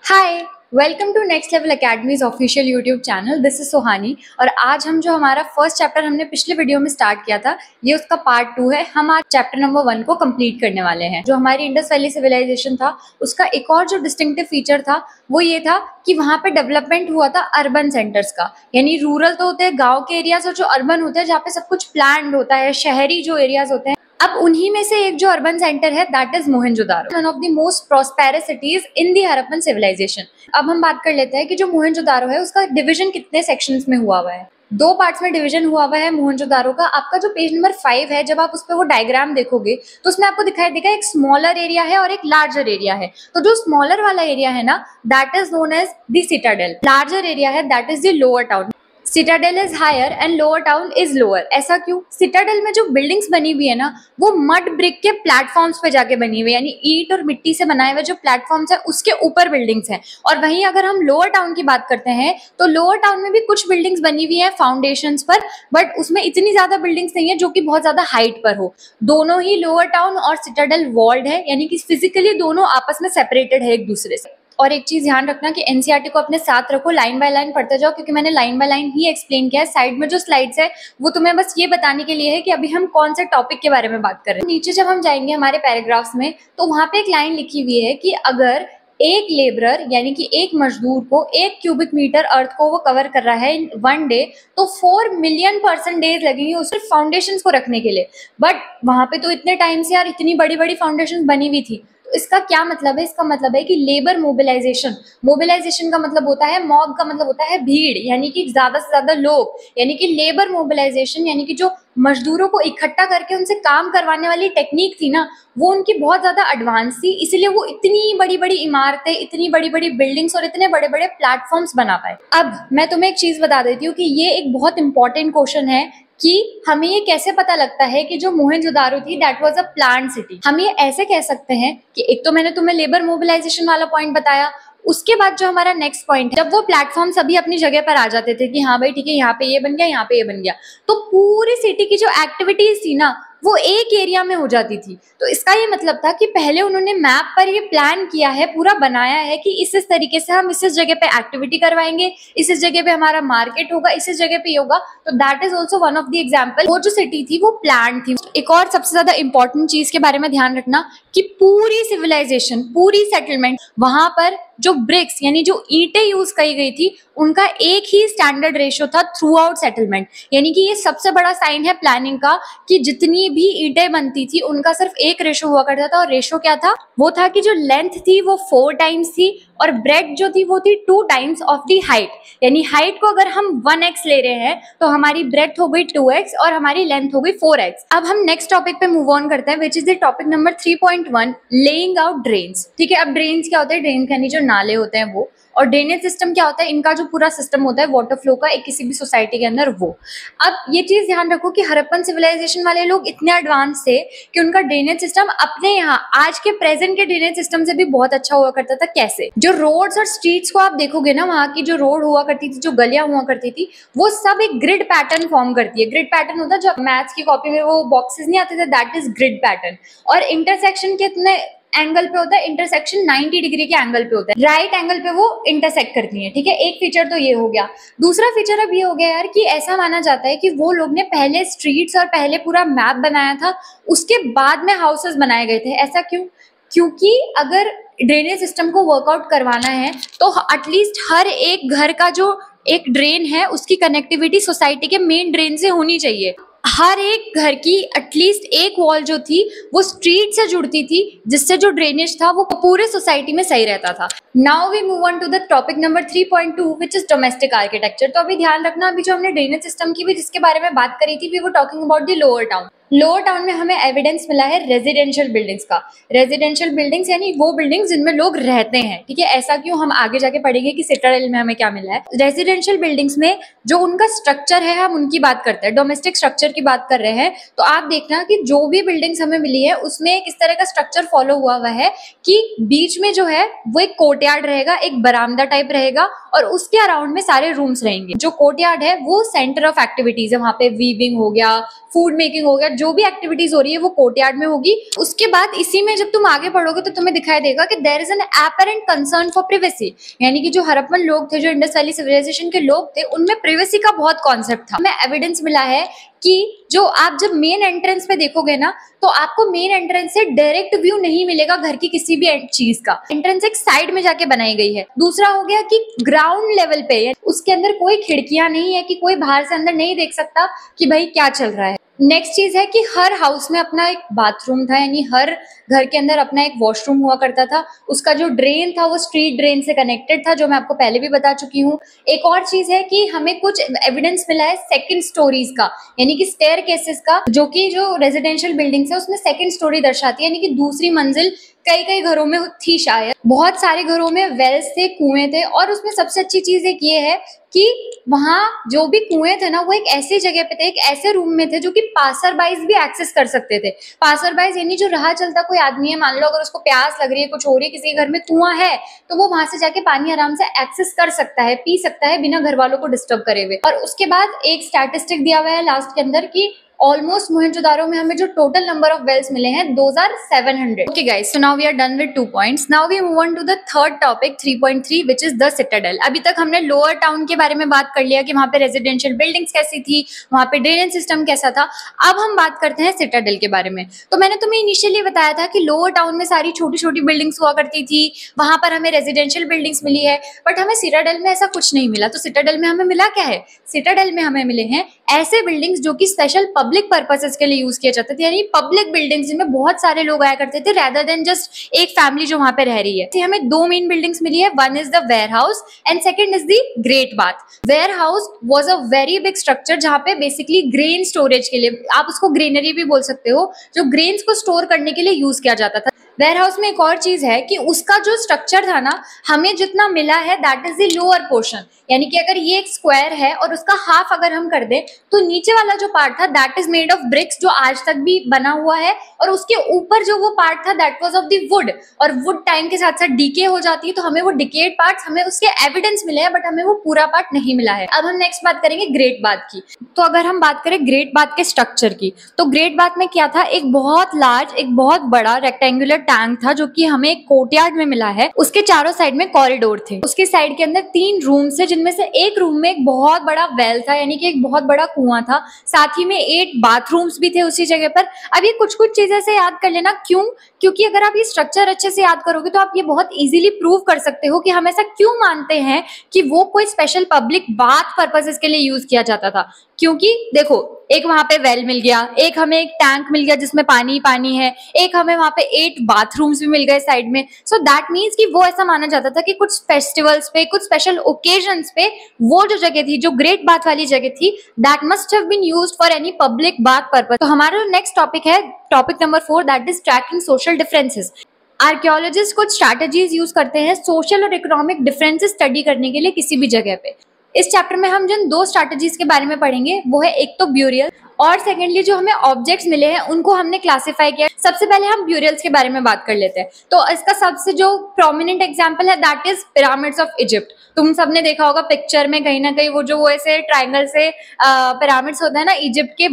Hi, welcome to Next Level Academy's official YouTube channel. This is Suhani और आज हम जो हमारा फर्स्ट चैप्टर हमने पिछले वीडियो में स्टार्ट किया था, ये उसका पार्ट 2 है। हम आज चैप्टर नंबर 1 को कंप्लीट करने वाले हैं। जो हमारी इंडस वैली सिविलाइजेशन था, उसका एक और जो डिस्टिंक्टिव फीचर था वो ये था कि वहाँ पे डेवलपमेंट हुआ था अर्बन सेंटर्स का। यानी रूरल तो होते हैं गाँव के एरियाज, और जो अर्बन होते हैं जहाँ पे सब कुछ प्लान्ड होता है, शहरी जो एरियाज होते हैं। अब उन्हीं में से एक जो अर्बन सेंटर है that is Mohenjodaro, one of the most prosperous cities in the Harappan civilisation. अब हम बात कर लेते हैं कि जो मोहनजोदारो है उसका डिवीजन कितने सेक्शंस में हुआ हुआ है। 2 पार्ट्स में डिवीजन हुआ हुआ है मोहनजोदारो का। आपका जो पेज नंबर 5 है, जब आप उस पर वो डायग्राम देखोगे तो उसमें आपको दिखाई देगा एक स्मॉलर एरिया है और एक लार्जर एरिया है। तो जो स्मॉलर वाला एरिया है ना, that is known as the citadel. Larger area है that is the lower town. Citadel is higher and lower town is lower. ऐसा क्यों? सिटाडेल में जो बिल्डिंग्स बनी हुई है ना, वो मड ब्रिक के प्लेटफॉर्म्स पे जाके बनी हुई है, यानी ईंट और मिट्टी से बनाए हुए जो प्लेटफॉर्म्स है उसके ऊपर बिल्डिंग्स हैं। और वहीं अगर हम लोअर टाउन की बात करते हैं तो लोअर टाउन में भी कुछ बिल्डिंग्स बनी हुई है फाउंडेशंस पर, बट उसमें इतनी ज्यादा बिल्डिंग्स नहीं है जो कि बहुत ज्यादा हाइट पर हो। दोनों ही लोअर टाउन और सिटाडेल वॉल्ड है, यानी कि फिजिकली दोनों आपस में सेपरेटेड है एक दूसरे से। और एक चीज ध्यान रखना कि एनसीईआरटी को अपने साथ रखो, लाइन बाय लाइन पढ़ते जाओ, क्योंकि मैंने line by line he explain किया है। साइड में जो स्लाइड्स है वो तुम्हें बस ये बताने के लिए है कि अभी हम कौन से टॉपिक के बारे में बात कर रहे हैं। नीचे जब हम जाएंगे हमारे पैराग्राफ्स में तो वहां पे एक लाइन लिखी हुई है कि अगर एक लेबरर यानी कि एक मजदूर को 1 क्यूबिक मीटर अर्थ को वो कवर कर रहा है इन 1 डे, तो 4 मिलियन पर्सन डेज लगेंगे उस फाउंडेशंस को रखने के लिए। बट वहां पे तो इतने टाइम से यार इतनी बड़ी बड़ी फाउंडेशंस बनी हुई थी। तो इसका क्या मतलब है? इसका मतलब है कि लेबर मोबिलाइजेशन, मोबिलाइजेशन का मतलब होता है, मॉब का मतलब होता है भीड़, यानी कि ज्यादा से ज्यादा लोग, यानी कि लेबर मोबिलाइजेशन, यानी कि जो मजदूरों को इकट्ठा करके उनसे काम करवाने वाली टेक्निक थी ना, वो उनकी बहुत ज्यादा एडवांस थी। इसलिए वो इतनी बड़ी बड़ी इमारतें, इतनी बड़ी बड़ी बिल्डिंग्स और इतने बड़े बड़े प्लेटफॉर्म्स बना पाए। अब मैं तुम्हें एक चीज बता देती हूँ कि ये एक बहुत इंपॉर्टेंट क्वेश्चन है कि हमें ये कैसे पता लगता है कि जो मोहनजोदारो थी that was a planned city. हम ये ऐसे कह सकते हैं कि एक तो मैंने तुम्हें लेबर मोबिलाइजेशन वाला पॉइंट बताया, उसके बाद जो हमारा नेक्स्ट पॉइंट है, जब वो प्लेटफॉर्म सभी अपनी जगह पर आ जाते थे कि हाँ भाई ठीक है, यहाँ पे ये बन गया, यहाँ पे ये बन गया, तो पूरी सिटी की जो एक्टिविटीज थी ना वो एक एरिया में हो जाती थी। तो इसका ये मतलब था कि पहले उन्होंने मैप पर ये प्लान किया है, पूरा बनाया है कि इस तरीके से हम इस जगह पे एक्टिविटी करवाएंगे, इस जगह पे हमारा मार्केट होगा, इस जगह पे होगा। तो that is also one of the example. वो जो सिटी थी वो प्लान थी। एक और सबसे ज्यादा इंपॉर्टेंट चीज के बारे में ध्यान रखना कि पूरी सिविलाइजेशन, पूरी सेटलमेंट, वहां पर जो ब्रिक्स यानी जो ईंटें यूज की गई थी उनका एक ही स्टैंडर्ड रेशियो था थ्रू आउट सेटलमेंट। यानी कि ये सबसे बड़ा साइन है प्लानिंग का कि जितनी भी ईंटें बनती थी उनका सिर्फ एक रेशियो हुआ करता था। और रेशियो क्या था? वो था कि जो लेंथ थी वो 4 टाइम्स थी और ब्रेड जो थी वो थी 2 टाइम्स ऑफ दी हाइट। यानी हाइट को अगर हम 1x ले रहे हैं तो हमारी ब्रेथ हो गई 2x और हमारी लेंथ हो गई 4x। अब हम नेक्स्ट टॉपिक पे मूव ऑन करते हैं, which is the topic number 3.1, laying out drains. ठीक है, अब ड्रेन्स क्या होते हैं? ड्रेन यानी जो नाले होते हैं वो, और ड्रेनेज सिस्टम क्या होता है? इनका जो पूरा सिस्टम होता है वाटर फ्लो का एक किसी भी सोसाइटी के अंदर वो। अब ये चीज ध्यान रखो कि हड़प्पन सिविलाइजेशन वाले लोग इतने एडवांस थे कि उनका ड्रेनेज सिस्टम अपने यहाँ आज के प्रेजेंट के ड्रेनेज सिस्टम से भी बहुत अच्छा हुआ करता था। कैसे? जो रोड्स और स्ट्रीट्स को आप देखोगे ना, वहां की जो रोड हुआ करती थी, जो गलियां हुआ करती थी, वो सब एक ग्रिड पैटर्न फॉर्म करती है। ग्रिड पैटर्न होता है जो मैथ्स की कॉपी में वो बॉक्सेस नहीं आते थे, दैट इज ग्रिड पैटर्न। और इंटरसेक्शन कितने एंगल पे होता है? इंटरसेक्शन 90 डिग्री के एंगल पे होता है, राइट एंगल पे वो इंटरसेक्ट करती है। ठीक है, एक फीचर तो ये हो गया। दूसरा फीचर अब ये हो गया यार कि ऐसा माना जाता है कि वो लोग ने पहले स्ट्रीट्स और पहले पूरा मैप बनाया था, उसके बाद में हाउसेस बनाए गए थे। ऐसा क्यों? क्योंकि अगर ड्रेनेज सिस्टम को वर्कआउट करवाना है तो एटलीस्ट हर एक घर का जो एक ड्रेन है उसकी कनेक्टिविटी सोसाइटी के मेन ड्रेन से होनी चाहिए। हर एक घर की एटलीस्ट एक वॉल जो थी वो स्ट्रीट से जुड़ती थी, जिससे जो ड्रेनेज था वो पूरे सोसाइटी में सही रहता था। Now we move on to the topic number 3.2 which is domestic architecture. तो अभी ध्यान रखना, अभी जो हमने ड्रेनेज सिस्टम की भी जिसके बारे में बात करी थी, we were talking about the lower town. Lower town में हमें एविडेंस मिला है रेजिडेंशियल बिल्डिंग्स का। रेजिडेंशियल बिल्डिंग्स यानी वो बिल्डिंग्स जिनमें लोग रहते हैं। ठीक है, ऐसा क्यों? हम आगे जाके पढ़ेंगे कि सिटाडेल में हमें क्या मिला है। रेजिडेंशियल बिल्डिंग्स में जो उनका स्ट्रक्चर है हम उनकी बात करते हैं, डोमेस्टिक स्ट्रक्चर की बात कर रहे हैं। तो आप देखना कि जो भी बिल्डिंग्स हमें मिली है उसमें एक इस तरह का स्ट्रक्चर फॉलो हुआ है कि बीच में जो है वो एक कोर्टयार्ड रहेगा, एक बरामदा टाइप रहेगा और उसके अराउंड में सारे रूम्स रहेंगे। जो कोर्टयार्ड है वो सेंटर ऑफ एक्टिविटीज है, वहां पे वीविंग हो गया, फूड मेकिंग हो गया, जो भी एक्टिविटीज हो रही है वो कोर्टयार्ड में होगी। उसके बाद इसी में जब तुम आगे पढ़ोगे तो तुम्हें दिखाई देगा कि there is an apparent concern for privacy, यानी कि जो हड़प्पन लोग थे, जो इंडस वैली सिविलाइजेशन के लोग थे, उनमें प्रिवेसी का बहुत कॉन्सेप्ट था। हमें एविडेंस मिला है कि जो आप जब मेन एंट्रेंस पे देखोगे ना, तो आपको मेन एंट्रेंस से डायरेक्ट व्यू नहीं मिलेगा घर की किसी भी चीज का। एंट्रेंस एक साइड में जाके बनाई गई है। दूसरा हो गया कि ग्राउंड लेवल पे उसके अंदर कोई खिड़कियां नहीं है कि कोई बाहर से अंदर नहीं देख सकता कि भाई क्या चल रहा है। नेक्स्ट चीज है कि हर हाउस में अपना एक बाथरूम था, यानी हर घर के अंदर अपना एक वॉशरूम हुआ करता था। उसका जो ड्रेन था वो स्ट्रीट ड्रेन से कनेक्टेड था, जो मैं आपको पहले भी बता चुकी हूँ। एक और चीज है कि हमें कुछ एविडेंस मिला है सेकंड स्टोरीज का, यानी कि स्टेयर केसेस का, जो कि जो रेजिडेंशियल बिल्डिंग्स है उसमें सेकंड स्टोरी दर्शाती है, यानी कि दूसरी मंजिल कई कई घरों में थी शायद। बहुत सारे घरों में वेल्स थे, कुएं थे, और उसमें सबसे अच्छी चीज एक ये है कि वहां जो भी कुएं थे ना वो एक ऐसी जगह पे थे, एक ऐसे रूम में थे जो कि पासर बाइज भी एक्सेस कर सकते थे। पासर बाइज यानी जो राह चलता कोई आदमी है, मान लो अगर उसको प्यास लग रही है, कुछ हो रही है, किसी के घर में कुआं है, तो वो वहां से जाके पानी आराम से एक्सेस कर सकता है, पी सकता है बिना घर वालों को डिस्टर्ब करे हुए। और उसके बाद एक स्टैटिस्टिक दिया हुआ है लास्ट के अंदर कि ऑलमोस्ट मोहनजोदारो में हमें जो टोटल नंबर ऑफ वेल्स मिले हैं 2700। Okay guys, so now we are done with 2 points. Now we move on to the third topic 3.3 which is the citadel. अभी तक हमने लोअर टाउन के बारे में बात कर लिया कि वहां पे रेजिडेंशियल बिल्डिंग्स कैसी थी, वहां पे ड्रेनेज सिस्टम कैसा था। अब हम बात करते हैं सिटाडेल के बारे में। तो मैंने तुम्हें इनिशियली बताया था कि लोअर टाउन में सारी छोटी छोटी बिल्डिंग्स हुआ करती थी, वहां पर हमें रेजिडेंशियल बिल्डिंग्स मिली है, बट हमें सिटाडेल में ऐसा कुछ नहीं मिला। तो सिटाडेल में हमें मिला क्या है? सिटाडेल में हमें मिले हैं ऐसे बिल्डिंग्स जो कि स्पेशल पब्लिक पर्पसेस के लिए यूज किए जाते थे, यानी पब्लिक बिल्डिंग्स जिनमें बहुत सारे लोग आया करते थे, रेदर देन जस्ट एक फैमिली जो वहां पे रह रही है। तो हमें 2 मेन बिल्डिंग्स मिली है, one is the warehouse and second is the great bath. Warehouse was a very big structure जहां पे बेसिकली ग्रेन स्टोरेज के लिए, आप उसको ग्रेनरी भी बोल सकते हो, जो ग्रेन्स को स्टोर करने के लिए यूज किया जाता था। वेयर हाउस में एक और चीज है कि उसका जो स्ट्रक्चर था ना, हमें जितना मिला है that is the lower portion, यानी कि अगर ये एक स्क्वायर है और उसका हाफ अगर हम कर दें तो नीचे वाला जो पार्ट था that is made of BRICS, जो आज तक भी बना हुआ है, और उसके ऊपर जो वो पार्ट था that was of the wood, और वुड टाइम के साथ साथ डीके हो जाती है, तो हमें वो डिकेड पार्ट्स, हमें उसके एविडेंस मिले हैं बट हमें वो पूरा पार्ट नहीं मिला है। अब हम नेक्स्ट बात करेंगे ग्रेट बाथ की। तो अगर हम बात करें ग्रेट बाथ के स्ट्रक्चर की, तो ग्रेट बाथ में क्या था? एक बहुत लार्ज, एक बहुत बड़ा रेक्टेंगुलर टैंक था जो कि हमें एक कोर्टयार्ड में मिला है। उसके चारों साइड में कॉरिडोर थे, उसके साइड के अंदर 3 रूम्स थे, जिनमें से एक रूम में एक बहुत बड़ा वेल था, यानी कि एक बहुत बड़ा कुआं था, साथ ही में 8 बाथरूम्स भी थे उसी जगह पर। अब ये कुछ कुछ चीजें से याद कर लेना, क्यों? क्योंकि अगर आप ये स्ट्रक्चर अच्छे से याद करोगे तो आप ये बहुत इजीली प्रूव कर सकते हो कि हम ऐसा क्यों मानते हैं कि वो कोई स्पेशल पब्लिक बाथ पर्पसेस के लिए यूज किया जाता था। क्योंकि देखो, एक वहां पे वेल मिल गया, एक हमें एक टैंक मिल गया जिसमें पानी पानी है, एक हमें वहां पे 8 बाथरूम्स भी मिल गए साइड में। सो दैट मीन्स कि वो ऐसा माना जाता था कि कुछ फेस्टिवल्स पे, कुछ स्पेशल ओकेजन्स पे वो जो जगह थी, जो ग्रेट बाथ वाली जगह थी, that must have been used for any public bath purpose. तो हमारा नेक्स्ट टॉपिक है topic number 4, that is tracking social differences. Archaeologist कुछ स्ट्रैटेजीज यूज करते हैं सोशल और इकोनॉमिक डिफरेंसेस स्टडी करने के लिए किसी भी जगह पे। इस चैप्टर में हम जिन 2 स्ट्रैटेजीज के बारे में पढ़ेंगे वो है एक तो ब्यूरियल, और सेकेंडली जो हमें ऑब्जेक्ट्स मिले हैं उनको हमने क्लासिफाई किया। सबसे पहले हम ब्यूरियल्स के बारे में बात कर लेते हैं। तो इसका सबसे जो प्रोमिनेंट एग्जांपल है that is pyramids of Egypt. तुम सबने देखा होगा पिक्चर में कहीं ना कहीं वो ऐसे ट्राइंगल से पिरामिड्स होता है ना इजिप्ट के,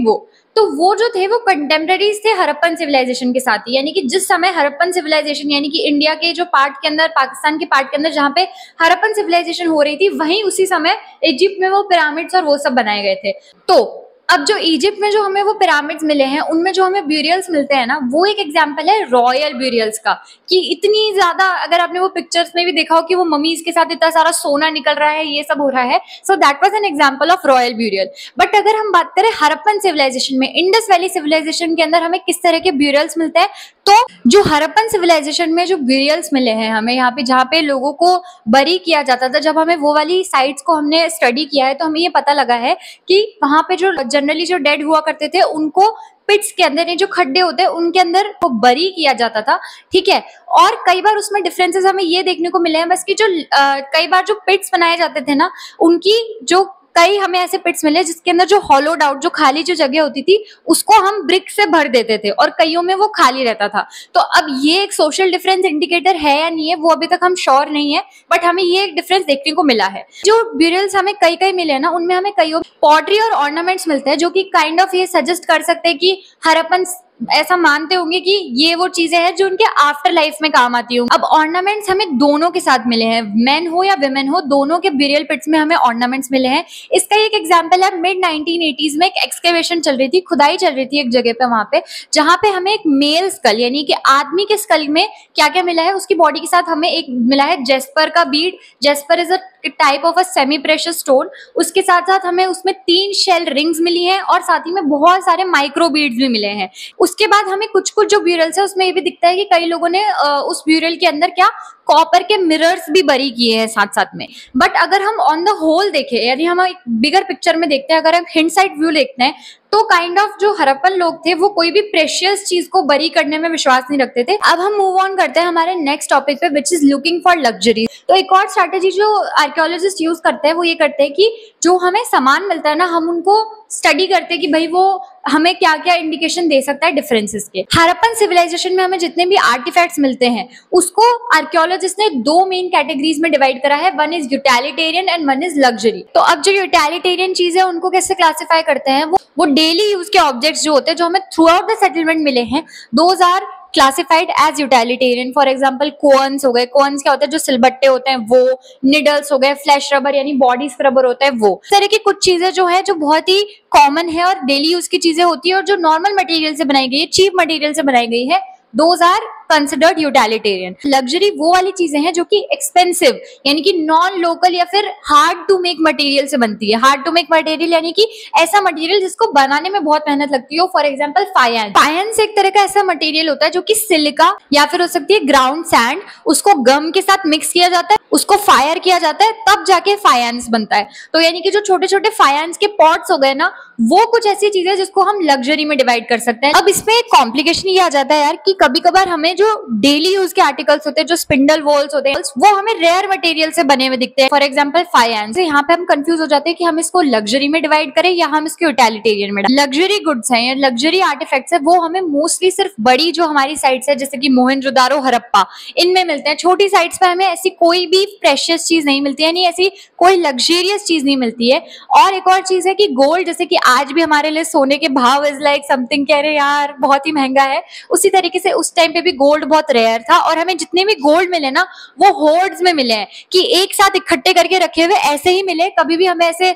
वो जो थे वो कंटेम्प्रेरीज थे हड़प्पन सिविलाइजेशन के साथ ही, यानी कि जिस समय हड़प्पन सिविलाइजेशन, यानी कि इंडिया के जो पार्ट के अंदर, पाकिस्तान के पार्ट के अंदर जहाँ पे हड़प्पन सिविलाइजेशन हो रही थी, वहीं उसी समय इजिप्ट में वो पिरामिड्स और वो सब बनाए गए थे। तो अब जो इजिप्ट में जो हमें वो पिरामिड्स मिले हैं, उनमें जो हमें ब्यूरियल्स मिलते हैं ना, वो एक एग्जांपल है रॉयल ब्यूरियल्स का, कि इतनी ज्यादा, अगर आपने वो पिक्चर्स में भी देखा हो कि वो ममीज के साथ इतना सारा सोना निकल रहा है, ये सब हो रहा है। So that was an example of royal burial. But अगर हम बात करें हड़प्पन सिविलाइजेशन में, इंडस वैली सिविलाइजेशन के अंदर हमें किस तरह के ब्यूरियल्स मिलते हैं, तो जो हड़प्पन सिविलाइजेशन में जो ब्यूरियल्स मिले हैं हमें यहाँ पे, जहाँ पे लोगों को बरी किया जाता था, जब हमें वो वाली साइट्स को हमने स्टडी किया है तो हमें ये पता लगा है कि वहां पे जो जनरली जो डेड हुआ करते थे उनको पिट्स के अंदर, जो खड्डे होते हैं उनके अंदर वो बरी किया जाता था, ठीक है। और कई बार उसमें डिफरेंसेस हमें ये देखने को मिले हैं बस कि जो कई बार जो पिट्स बनाए जाते थे ना, उनकी जो कई हमें ऐसे पिट्स मिले जिसके अंदर जो हॉलोड आउट, जो खाली जो जगह होती थी, उसको हम ब्रिक से भर देते थे और कईयों में वो खाली रहता था। तो अब ये एक सोशल डिफरेंस इंडिकेटर है या नहीं है वो अभी तक हम श्योर नहीं है, बट हमें ये एक डिफरेंस देखने को मिला है। जो ब्यूरल्स हमें कई कई मिले ना, उनमें हमें कईयों पॉटरी और ऑर्नामेंट्स मिलते हैं जो कि काइंड ऑफ ये सजेस्ट कर सकते हैं कि हड़प्पन ऐसा मानते होंगे कि ये वो चीजें हैं जो उनके आफ्टर लाइफ में काम आती होंगी। अब ऑर्नामेंट्स हमें दोनों के साथ मिले हैं, मेन हो या विमेन हो, दोनों के ब्यूरियल पिट्स में हमें ऑर्नामेंट्स मिले हैं। इसका एक एग्जांपल है, मिड 1980s में एक एक्सकेवेशन चल रही थी, खुदाई चल रही थी एक जगह पे, वहां पे जहां पे हमें एक मेल स्कल यानी कि आदमी के स्कल में क्या क्या मिला है, उसकी बॉडी के साथ हमें एक मिला है जेस्पर का Beed. Jasper is a type of a semi precious stone. उसके साथ साथ हमें उसमें 3 शेल रिंग्स मिली हैं और साथ ही में बहुत सारे माइक्रो बीड्स भी मिले हैं। उसके बाद हमें कुछ कुछ जो ब्यूरल्स है उसमें ये भी दिखता है कि कई लोगों ने उस ब्यूरल के अंदर क्या कॉपर के मिरर्स भी बरी किए हैं साथ साथ में। बट अगर हम ऑन द होल देखें, यानी हम एक बिगर पिक्चर में देखते हैं, अगर हम हिंडसाइड व्यू देखते हैं, तो काइंड ऑफ जो हड़प्पन लोग थे वो कोई भी प्रेशियस चीज को बरी करने में विश्वास नहीं रखते थे। अब हम मूव ऑन करते हैं हमारे नेक्स्ट टॉपिक पे, which is looking for luxury. तो एक और स्ट्रैटेजी जो आर्कियोलॉजिस्ट यूज करते हैं वो ये करते हैं कि जो हमें सामान मिलता है ना, हम उनको स्टडी करते हैं कि भाई वो हमें क्या क्या इंडिकेशन दे सकता है डिफरेंसेस के। हड़प्पन सिविलाइजेशन में हमें जितने भी आर्टिफैक्ट्स मिलते हैं उसको आर्कियोलॉजिस्ट ने 2 मेन कैटेगरीज में डिवाइड करा है, one is utilitarian and one is luxury. तो अब जो यूटिलिटेरियन चीज है उनको कैसे क्लासिफाई करते हैं, वो डेली यूज के ऑब्जेक्ट्स जो होते हैं, जो हमें थ्रू आउट द सेटलमेंट मिले हैं, those are classified as utilitarian. For example coins हो गए, कोअन्स क्या होते हैं, जो सिलबट्टे होते हैं वो, निडल्स हो गए, फ्लैश रबर यानी बॉडी स्क्रबर होता है वो। इस तरह की कुछ चीजें जो है जो बहुत ही कॉमन है और डेली यूज की चीजें होती है और जो नॉर्मल मटेरियल से बनाई गई है, चीप मटेरियल से बनाई गई है, those are considered utilitarian. Luxury वो वाली चीजें हैं जो कि एक्सपेंसिव यानी कि नॉन लोकल या फिर हार्ड टू मेक मटेरियल से बनती है। हार्ड टू मेक मटेरियल यानी कि ऐसा मटेरियल जिसको बनाने में बहुत मेहनत लगती हो। For example फायंस। फायंस एक तरह का ऐसा मटेरियल होता है जो कि सिलिका या फिर हो सकती है ग्राउंड सैंड, उसको गम के साथ मिक्स किया जाता है, उसको फायर किया जाता है, तब जाके फायंस बनता है। तो यानी कि जो छोटे छोटे फायंस के पॉट्स हो गए ना, वो कुछ ऐसी चीजें जिसको हम लग्जरी में डिवाइड कर सकते हैं। अब इसमें एक कॉम्प्लिकेशन ये आ जाता है यार कि कभी कभार हमें जो डेली यूज के आर्टिकल्स होते हैं, जो स्पिंडल वॉल्स होते हैं, वो हमें रेयर मटेरियल से बने हुए दिखते हैं। For example फायंस। यहाँ पे हम कंफ्यूज हो जाते हैं कि हम इसको लग्जरी में डिवाइड करें या हम इसको यूटिलिटेरियन में। लग्जरी गुड्स हैं या लग्जरी आर्टिफैक्ट्स है, वो हमें मोस्टली सिर्फ बड़ी जो हमारी साइट्स है जैसे कि मोहनजोदारो, हड़प्पा, इनमें मिलते हैं। छोटी साइट्स पे हमें ऐसी कोई भी प्रेशियस चीज नहीं मिलती है, यानी ऐसी कोई लग्जरियस चीज नहीं मिलती है। और एक और चीज है कि गोल्ड, जैसे कि आज भी हमारे लिए सोने के भाव इज लाइक समथिंग, कह रहे यार बहुत ही महंगा है, उसी तरीके से उस टाइम पे भी गोल्ड बहुत रेयर था। और हमें जितने भी गोल्ड मिले ना, वो होर्ड्स में मिले हैं कि एक साथ इकट्ठे करके रखे हुए ऐसे ही मिले, कभी भी हमें ऐसे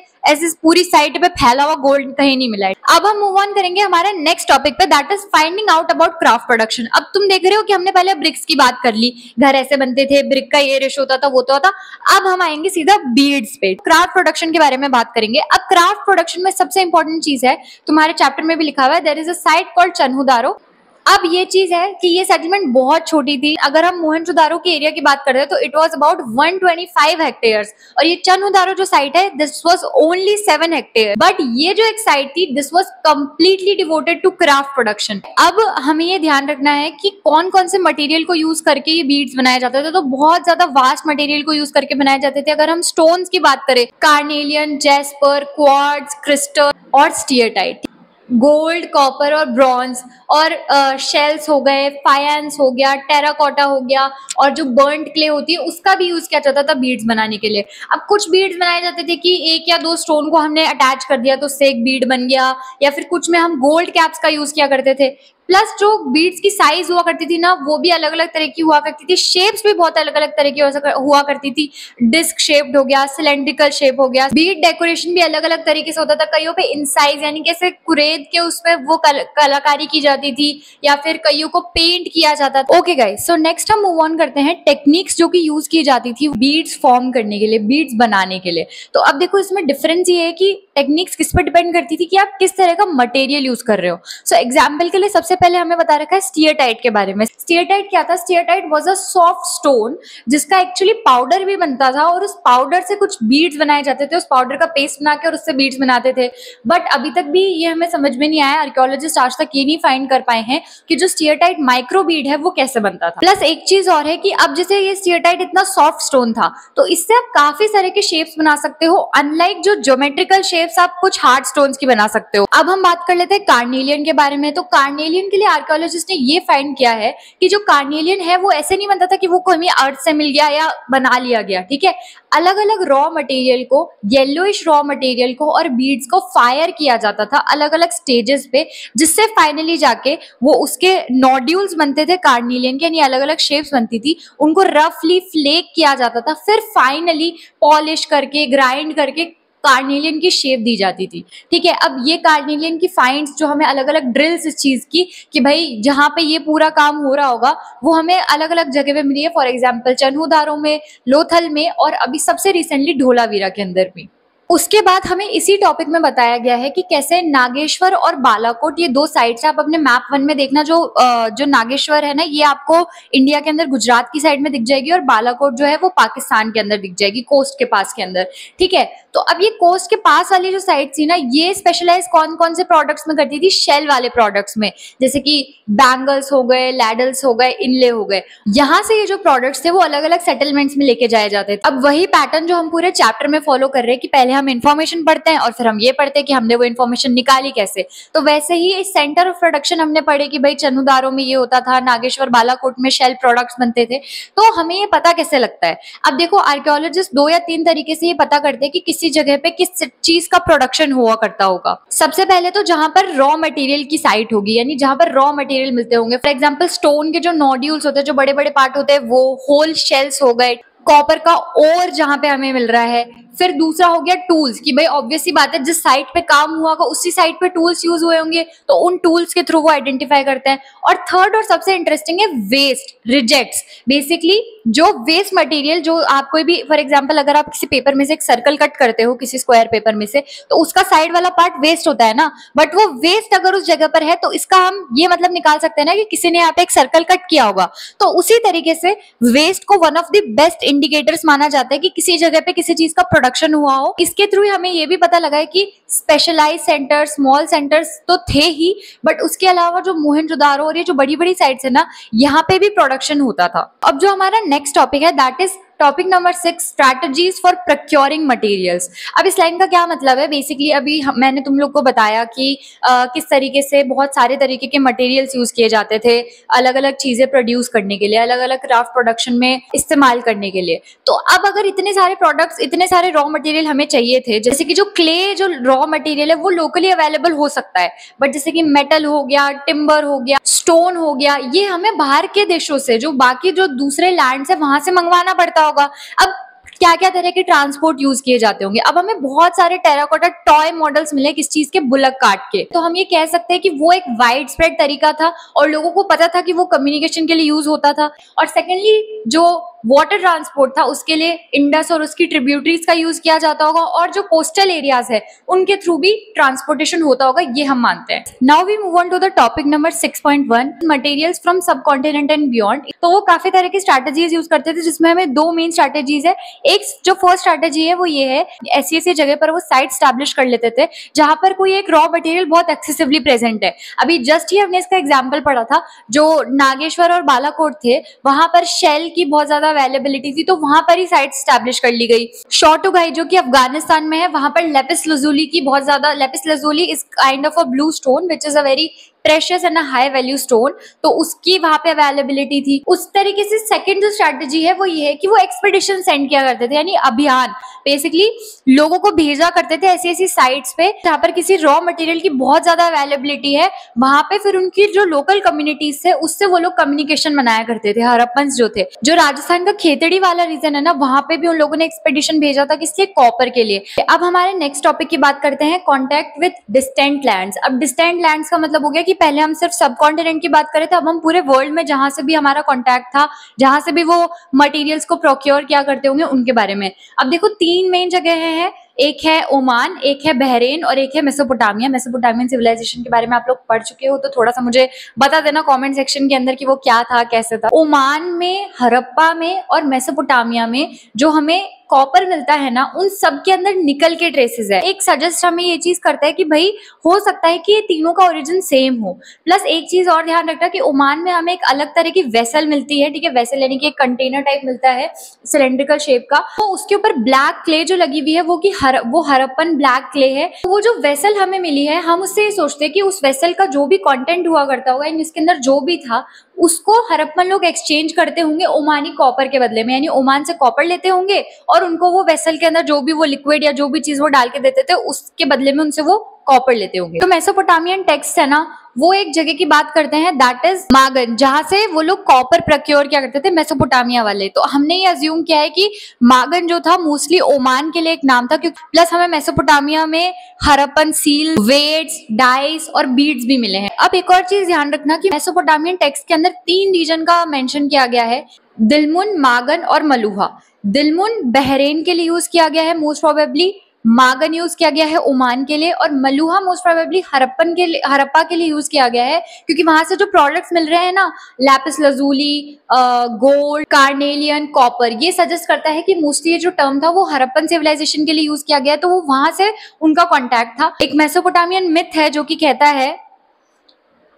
पूरी साइट पे फैला हुआ गोल्ड कहीं नहीं मिला है। अब हम मूव ऑन करेंगे हमारे नेक्स्ट टॉपिक पे, that is finding out about craft production. अब तुम देख रहे हो कि हमने पहले ब्रिक्स की बात कर ली, घर ऐसे बनते थे, ब्रिक का ये रेशो होता था, वो तो होता। अब हम आएंगे सीधा बीड्स पे, क्राफ्ट प्रोडक्शन के बारे में बात करेंगे। अब क्राफ्ट प्रोडक्शन में सबसे इंपॉर्टेंट चीज है, तुम्हारे चैप्टर में भी लिखा हुआ है, there is a site called Chanhudaro. अब ये चीज है कि ये सेटलमेंट बहुत छोटी थी। अगर हम मोहनजोदारो के एरिया की बात करते हैं तो इट वाज अबाउट 125 हेक्टेयर्स, और ये चन्हुदारो जो साइट है this was only 7 hectare. But ये जो एक साइट थी this was completely devoted to craft production. अब हमें ये ध्यान रखना है कि कौन कौन से मटेरियल को यूज करके ये बीड्स बनाए जाते थे, तो बहुत ज्यादा वास्ट मटेरियल को यूज करके बनाए जाते थे। अगर हम स्टोन्स की बात करें, कार्नेलियन, जेस्पर, क्वार्ट्ज, क्रिस्टल और स्टीयरटाइट, गोल्ड, कॉपर और ब्रॉन्ज, और शेल्स हो गए, फायंस हो गया, टेराकोटा हो गया, और जो बर्न्ड क्ले होती है उसका भी यूज किया जाता था बीड्स बनाने के लिए। अब कुछ बीड्स बनाए जाते थे कि 1 या 2 स्टोन को हमने अटैच कर दिया तो उससे एक बीड बन गया, या फिर कुछ में हम गोल्ड कैप्स का यूज किया करते थे। प्लस जो बीड्स की साइज हुआ करती थी ना, वो भी अलग अलग तरह की हुआ करती थी, शेप्स भी बहुत अलग अलग तरह की हुआ करती थी। डिस्क शेप्ड हो गया, सिलेंड्रिकल शेप हो गया, बीड डेकोरेशन भी अलग अलग तरीके से होता था। कईयों पे इंसाइज यानी कैसे कुरेद के उसमें वो कलाकारी की जाती थी, या फिर कईयों को पेंट किया जाता था। ओके गाइस, सो नेक्स्ट हम मूव ऑन करते हैं टेक्निक्स जो कि यूज की जाती थी बीड्स फॉर्म करने के लिए, बीड्स बनाने के लिए। तो अब देखो इसमें डिफरेंस ये है कि टेक्निक्स किस पर डिपेंड करती थी कि आप किस तरह का मटेरियल यूज कर रहे हो। सो एग्जाम्पल के लिए सबसे पहले हमें बता रखा है स्टीयरटाइट के बारे में। स्टीयरटाइट क्या था? स्टीयरटाइट वाज अ सॉफ्ट स्टोन जिसका एक्चुअली पाउडर भी बनता था और उस पाउडर से कुछ बीड्स बनाए जाते थे, उस पाउडर का पेस्ट बना के और उससे बीड्स बनाते थे। बट अभी तक भी ये हमें समझ में नहीं आया, आर्कियोलॉजिस्ट आज तक ये नहीं फाइंड कर पाए हैं कि जो स्टीयरटाइट माइक्रो बीड है वो कैसे बनता था। प्लस एक चीज और है कि अब जैसे ये स्टीयरटाइट इतना सॉफ्ट स्टोन था तो इससे आप काफी तरह के शेप्स बना सकते हो, अनलाइक जो ज्योमेट्रिकल शेप्स आप कुछ हार्ड स्टोन्स की बना सकते हो। अब हम बात कर लेते हैं कार्नेलियन के बारे में। तो कार्नेलियन के लिए आर्कियोलॉजिस्ट ने ये फाइंड किया है कि जो कार्नेलियन है वो ऐसे नहीं बनता था कि वो कोई अर्थ से मिल गया या बना लिया गया, ठीक है। अलग अलग रॉ मटेरियल को, येलोइश रॉ मटेरियल को और बीड्स को फायर किया जाता था अलग अलग स्टेजेस पे, जिससे फाइनली जाके वो उसके नोड्यूल्स बनते थे कार्नेलियन के, यानी अलग अलग शेप्स बनती थी। उनको रफली फ्लेक किया जाता था, फिर फाइनली पॉलिश करके ग्राइंड करके कार्नेलियन की शेप दी जाती थी, ठीक है। अब ये कार्नेलियन की फाइंड्स जो हमें अलग अलग ड्रिल्स इस चीज की कि भाई जहां पे ये पूरा काम हो रहा होगा वो हमें अलग अलग जगह पे मिली है। फॉर एग्जांपल चन्हूदारो में, लोथल में और अभी सबसे रिसेंटली ढोलावीरा के अंदर भी। उसके बाद हमें इसी टॉपिक में बताया गया है कि कैसे नागेश्वर और बालाकोट, ये दो साइड्स आप अपने मैप 1 में देखना, जो नागेश्वर है ना ये आपको इंडिया के अंदर गुजरात की साइड में दिख जाएगी और बालाकोट जो है वो पाकिस्तान के अंदर दिख जाएगी, कोस्ट के पास के अंदर, ठीक है। तो अब ये कोस्ट के पास वाली जो साइड थी ना ये स्पेशलाइज कौन कौन से प्रोडक्ट्स में करती थी? शेल वाले प्रोडक्ट्स में, जैसे कि बैंगल्स हो गए, लैडल्स हो गए, इनले हो गए। यहाँ से ये जो प्रोडक्ट्स थे वो अलग अलग सेटलमेंट्स में लेके जाए जाते थे। अब वही पैटर्न जो हम पूरे चैप्टर में फॉलो कर रहे हैं कि पहले हम इन्फॉर्मेशन पढ़ते हैं और फिर हम ये पढ़ते हैं कि हमने वो इन्फॉर्मेशन निकाली कैसे। तो वैसे ही इस सेंटर ऑफ प्रोडक्शन हमने पढ़े कि भाई चन्हूदारो में ये होता था, नागेश्वर बालाकोट में शेल प्रोडक्ट्स बनते थे। तो हमें ये पता कैसे लगता है? अब देखो आर्कियोलॉजिस्ट 2 या 3 तरीके से ये पता करते हैं कि किसी जगह पे किस चीज का प्रोडक्शन हुआ करता होगा। सबसे पहले तो जहां पर रॉ मटेरियल की साइट होगी, यानी जहां पर रॉ मटेरियल मिलते होंगे। फॉर एग्जांपल स्टोन के जो नोड्यूल्स होते हैं, जो बड़े बड़े पार्ट होते हैं, वो होल शेल्स हो गए, कॉपर का ओर जहां पे हमें मिल रहा है। फिर दूसरा हो गया टूल्स, कि भाई ऑब्वियस सी बात है जिस साइट पे काम हुआ होगा उसी साइट पे टूल्स यूज हुए होंगे, तो उन टूल्स के थ्रू वो आइडेंटिफाई करते हैं। और थर्ड और सबसे इंटरेस्टिंग है वेस्ट, रिजेक्ट्स। बेसिकली जो वेस्ट मटेरियल, जो आप कोई भी, फॉर एग्जांपल अगर आप किसी पेपर में से एक सर्कल कट करते हो किसी स्क्वायर पेपर में से, तो उसका साइड वाला पार्ट वेस्ट होता है ना, बट वो वेस्ट अगर उस जगह पर है तो इसका हम ये मतलब निकाल सकते हैं ना कि किसी ने यहाँ पे एक सर्कल कट किया होगा। तो उसी तरीके से वेस्ट को one of the best indicators माना जाता है कि किसी जगह पे किसी चीज का प्रोडक्शन हुआ हो। इसके थ्रू हमें ये भी पता लगा है कि स्पेशलाइज सेंटर, स्मॉल सेंटर्स तो थे ही, बट उसके अलावा जो मोहनजोदारो और ये जो बड़ी बड़ी साइट्स है ना, यहाँ पे भी प्रोडक्शन होता था। अब जो हमारा नेक्स्ट टॉपिक है that is topic number 6, strategies for procuring materials. अब इस लाइन का क्या मतलब है? बेसिकली अभी मैंने तुम लोग को बताया कि किस तरीके से बहुत सारे तरीके के मटेरियल्स यूज किए जाते थे अलग अलग चीजें प्रोड्यूस करने के लिए, अलग अलग क्राफ्ट प्रोडक्शन में इस्तेमाल करने के लिए। तो अब अगर इतने सारे प्रोडक्ट्स, इतने सारे रॉ मटेरियल हमें चाहिए थे, जैसे कि जो क्ले, जो रॉ मटेरियल है वो लोकली अवेलेबल हो सकता है, बट जैसे कि मेटल हो गया, टिम्बर हो गया, स्टोन हो गया, ये हमें बाहर के देशों से, जो बाकी जो दूसरे लैंड्स है वहां से मंगवाना पड़ता होगा। अब क्या क्या तरह के ट्रांसपोर्ट यूज किए जाते होंगे? अब हमें बहुत सारे टेराकोटा टॉय मॉडल्स मिले किस चीज के? बुलक कार्ट के। तो हम ये कह सकते हैं कि वो एक वाइड स्प्रेड तरीका था और लोगों को पता था कि वो कम्युनिकेशन के लिए यूज होता था। और सेकेंडली जो वाटर ट्रांसपोर्ट था उसके लिए इंडस और उसकी ट्रिब्यूटरीज का यूज किया जाता होगा, और जो कोस्टल एरियाज है उनके थ्रू भी ट्रांसपोर्टेशन होता होगा, ये हम मानते हैं। Now we move on to the topic number 6.1, materials from subcontinent and beyond. तो वो काफी तरह की स्ट्रैटेजीज यूज करते थे, जिसमें हमें 2 मेन स्ट्रैटेजीज है। एक जो फर्स्ट स्ट्रैटेजी है वो ये है, ऐसी ऐसी जगह पर वो साइट स्टैब्लिश कर लेते थे जहां पर कोई एक रॉ मटेरियल बहुत एक्सेसिवली प्रेजेंट है। अभी जस्ट ही हमने इसका एग्जांपल पढ़ा था, जो नागेश्वर और बालाकोट थे वहां पर शेल की बहुत ज्यादा अवेलेबिलिटी थी, तो वहां पर ही साइट स्टैब्लिश कर ली गई। शॉटुगाई जो कि अफगानिस्तान में है, वहां पर लेपिस लजुली की बहुत ज्यादा, lapis lazuli is kind of a blue stone which is a very precious and high value stone, तो उसकी वहां पे अवेलेबिलिटी थी। उस तरीके से सेकंड जो स्ट्रैटेजी है वो ये है कि वो एक्सपेडिशन सेंड किया करते थे, यानी अभियान। बेसिकली लोगों को भेजा करते थे ऐसी ऐसी साइट्स पे जहां पर किसी रॉ मटेरियल की बहुत ज्यादा अवेलेबिलिटी है, वहां पे फिर उनकी जो लोकल कम्युनिटीज थे उससे वो लोग कम्युनिकेशन बनाया करते थे। हड़प्पन्स जो थे, जो राजस्थान का खेतड़ी वाला रीजन है ना, वहां पे भी उन लोगों ने एक्सपेडिशन भेजा था, किसलिए? कॉपर के लिए। अब हमारे नेक्स्ट टॉपिक की बात करते हैं, कॉन्टेक्ट विद डिस्टेंट लैंड्स। अब डिस्टेंट लैंड्स का मतलब हो गया कि पहले हम सिर्फ सब कॉन्टिनेंट की बात करें थे, अब हम पूरे वर्ल्ड में जहां से भी हमारा कॉन्टैक्ट था, जहां से भी वो मटेरियल्स को प्रोक्योर किया करते होंगे, उनके बारे में। अब देखो 3 मेन जगह हैं, एक है ओमान, एक है बहरेन और एक है मेसोपोटामिया। मेसोपोटामियन सिविलाइजेशन के बारे में आप लोग पढ़ चुके हो तो थोड़ा सा मुझे बता देना कमेंट सेक्शन के अंदर कि वो क्या था, कैसे था। ओमान में, हड़प्पा में और मेसोपोटामिया में जो हमें कॉपर मिलता है ना, उन सब के अंदर निकल के ट्रेसेस है। एक सजेस्ट हमें ये चीज करता है कि भाई हो सकता है कि ये तीनों का ओरिजिन सेम हो। प्लस एक चीज और ध्यान रखना कि ओमान में हमें एक अलग तरह की वेसल मिलती है, ठीक है, वेसल यानी कि एक कंटेनर टाइप मिलता है सिलेंड्रिकल शेप का, तो उसके ऊपर ब्लैक क्ले जो लगी हुई है वो हड़प्पन ब्लैक क्ले है। तो वो जो वेसल हमें मिली है, हम उससे ये सोचते हैं कि उस वेसल का जो भी कंटेंट हुआ करता होगा, इसके अंदर जो भी था उसको हड़प्पन लोग एक्सचेंज करते होंगे ओमानी कॉपर के बदले में, यानी ओमान से कॉपर लेते होंगे और उनको वो वेसल के अंदर जो भी वो लिक्विड या जो भी चीज वो डाल के देते थे उसके बदले में उनसे वो कॉपर लेते होंगे। तो मेसोपोटामियन टेक्स्ट है ना, वो एक जगह की बात करते हैं दैट इज मागन, जहां से वो लोग कॉपर प्रोक्योर क्या करते थे, मेसोपोटामिया वाले। तो हमने ये अज्यूम किया है कि मागन जो था मोस्टली ओमान के लिए एक नाम था, क्योंकि प्लस हमें मेसोपोटामिया में हड़प्पन सील, वेट्स, डाइस और बीड्स भी मिले हैं। अब एक और चीज ध्यान रखना कि मेसोपोटामियन टेक्स्ट के अंदर 3 रीजन का मेंशन किया गया है, दिलमुन, मागन और मलुहा। दिलमुन बहरेन के लिए यूज किया गया है मोस्ट प्रोबेबली, मागन यूज किया गया है ओमान के लिए और मलुहा मोस्ट प्रोबेबली हड़प्पा के लिए यूज किया गया है, क्योंकि वहां से जो प्रोडक्ट्स मिल रहे हैं ना, Lapis lazuli, gold, carnelian, copper, ये सजेस्ट करता है कि मोस्टली ये जो टर्म था वो हड़प्पन सिविलाइजेशन के लिए यूज किया गया है, तो वो वहां से उनका कॉन्टैक्ट था। एक मेसोपोटामियन मिथ है जो कि कहता है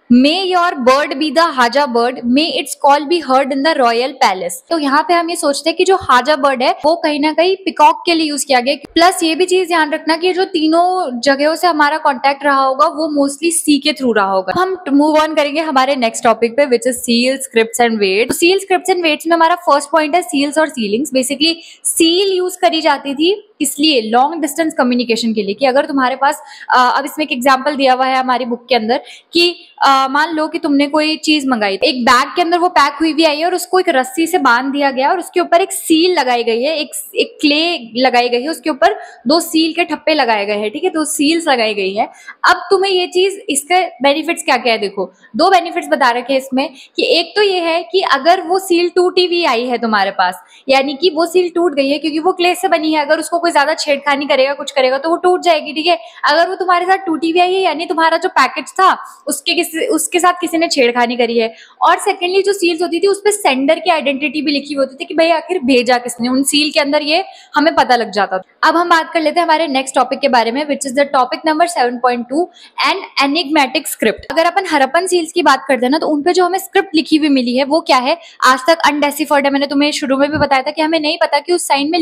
may your bird be the haja bird, may its call be heard in the royal palace. तो यहाँ पे हम ये सोचते हैं कि जो हाजा बर्ड है वो कहीं ना कहीं पिकॉक के लिए यूज किया गया। प्लस ये भी चीज ध्यान रखना कि जो तीनों जगहों से हमारा कॉन्टैक्ट रहा होगा वो मोस्टली सी के थ्रू रहा होगा। हम मूव ऑन करेंगे हमारे नेक्स्ट टॉपिक पे, which is seal, scripts and weights. Seal, scripts and weights में हमारा फर्स्ट पॉइंट है सील्स और सीलिंग्स। बेसिकली सील यूज करी जाती थी इसलिए लॉन्ग डिस्टेंस कम्युनिकेशन के लिए, कि अगर तुम्हारे पास अब इसमें एक एग्जांपल दिया हुआ है हमारी बुक के अंदर कि मान लो कि तुमने कोई चीज मंगाई, एक बैग के अंदर वो पैक हुई हुई आई है और उसको एक रस्सी से बांध दिया गया और उसके ऊपर एक सील लगाई गई है, एक क्ले लगाई गई है, उसके ऊपर 2 सील के ठप्पे लगाए गए हैं, ठीक है, 2 सील्स लगाई गई है। अब तुम्हें ये चीज, इसके बेनिफिट्स क्या क्या है, देखो 2 बेनिफिट्स बता रखे हैं इसमें, कि एक तो ये है कि अगर वो सील टूटी हुई आई है तुम्हारे पास, यानी कि वो सील टूट गई है क्योंकि वो क्ले से बनी है, अगर उसको कोई ज्यादा छेड़खानी करेगा, कुछ करेगा तो वो टूट जाएगी, ठीक है। अगर वो तुम्हारे साथ टूटी हुई आई है यानी तुम्हारा जो पैकेज था उसके साथ किसी ने छेड़खानी करी है। और सेकेंडली जो सील्स होती थी उसपे सेंडर की आइडेंटिटी भी लिखी होती थी कि भाई आखिर भेजा किसने, उन सील के अंदर ये हमें पता लग जाता था। अब हम बात कर लेते हैं हमारे नेक्स्ट टॉपिक के बारे में, which is the topic number 7.2 and enigmatic script. अगर अपन हड़प्पन सील्स की बात करते हैं ना, तो उनपे जो हमें स्क्रिप्ट लिखी हुई मिली है वो क्या है, आज तक अनडेसिफर्ड है। मैंने तुम्हें शुरू में भी बताया था कि हमें नहीं पता कि उस साइन में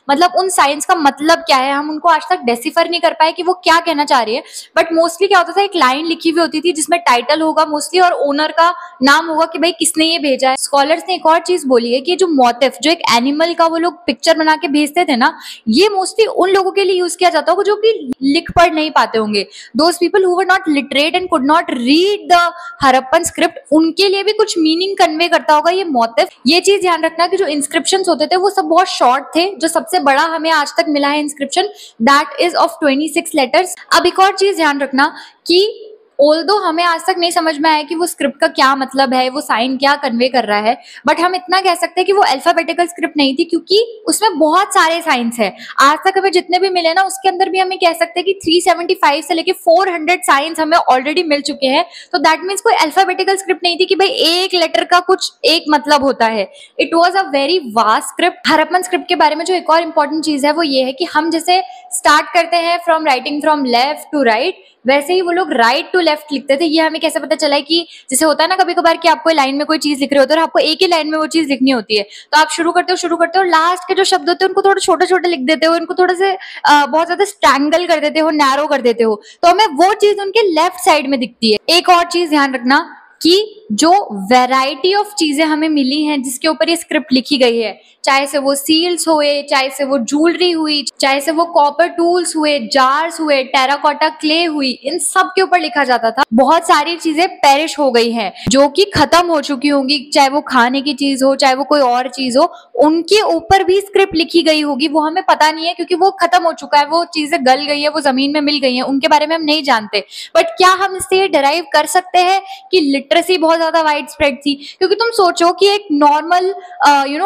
मतलब उन साइंस का मतलब क्या है, हम उनको आज तक डेसिफर नहीं कर पाए कि वो क्या कहना चाह रही है। बट मोस्टली क्या होता था, एक लाइन लिखी हुई होती थी जिसमें टाइटल होगा मोस्टली और ओनर का नाम होगा कि भाई किसने ये भेजा है। स्कॉलर्स ने एक और चीज बोली है कि जो मोटिफ, जो एक एनिमल का वो लोग पिक्चर बना के भेजते थे ना, ये मोस्टली उन लोगों के लिए यूज किया जाता होगा जो कि लिख पढ़ नहीं पाते होंगे, those people who were not literate and could not read the Harappan script, उनके लिए भी कुछ मीनिंग कन्वे करता होगा ये मोटिफ। ये चीज ध्यान रखना कि जो इंस्क्रिप्शंस होते थे वो सब बहुत शॉर्ट थे। जो सबसे बड़ा हमें आज तक मिला है inscription, that is of 26 letters. अब एक और चीज ध्यान रखना कि ऑल्दो हमें आज तक नहीं समझ में आया कि वो स्क्रिप्ट का क्या मतलब है, वो साइन क्या कन्वे कर रहा है, बट हम इतना कह सकते हैं कि वो अल्फाबेटिकल स्क्रिप्ट नहीं थी, क्योंकि उसमें बहुत सारे साइंस है। आज तक हमें जितने भी मिले ना, उसके अंदर भी हमें कह सकते हैं कि 375 से लेके 400 साइंस हमें ऑलरेडी मिल चुके हैं। तो दैट मीन्स कोई अल्फाबेटिकल स्क्रिप्ट नहीं थी कि भाई एक लेटर का कुछ एक मतलब होता है। It was a very vast script. Harappan script के बारे में जो एक और इंपॉर्टेंट चीज है वो ये है कि हम जैसे स्टार्ट करते हैं from writing from left to right, वैसे ही वो लोग राइट टू लेफ्ट लिखते थे। ये हमें कैसे पता चला है कि जैसे होता है ना कभी कभार कि आपको लाइन में कोई चीज लिख रहे होते हो और आपको एक ही लाइन में वो चीज लिखनी होती है, तो आप शुरू करते हो लास्ट के जो शब्द होते हैं उनको थोड़ा छोटे छोटे लिख देते हो, इनको थोड़ा से बहुत ज्यादा स्ट्रैंगल कर देते हो, नैरो कर देते हो, तो हमें वो चीज उनके लेफ्ट साइड में दिखती है। एक और चीज ध्यान रखना कि जो वैरायटी ऑफ चीजें हमें मिली हैं जिसके ऊपर ये स्क्रिप्ट लिखी गई है, चाहे से वो सील्स हुए, चाहे से वो ज्वेलरी हुई, चाहे से वो कॉपर टूल्स हुए, जार्स हुए, टेराकोटा क्ले हुई, इन सब के ऊपर लिखा जाता था। बहुत सारी चीजें पेरिश हो गई हैं जो कि खत्म हो चुकी होंगी, चाहे वो खाने की चीज हो, चाहे वो कोई और चीज हो, उनके ऊपर भी स्क्रिप्ट लिखी गई होगी, वो हमें पता नहीं है क्योंकि वो खत्म हो चुका है, वो चीजें गल गई है, वो जमीन में मिल गई है, उनके बारे में हम नहीं जानते। बट क्या हम इससे ये डिराइव कर सकते हैं कि लिटरेसी बहुत ज्यादा वाइड स्प्रेड थी, क्योंकि तुम सोचो कि एक नॉर्मल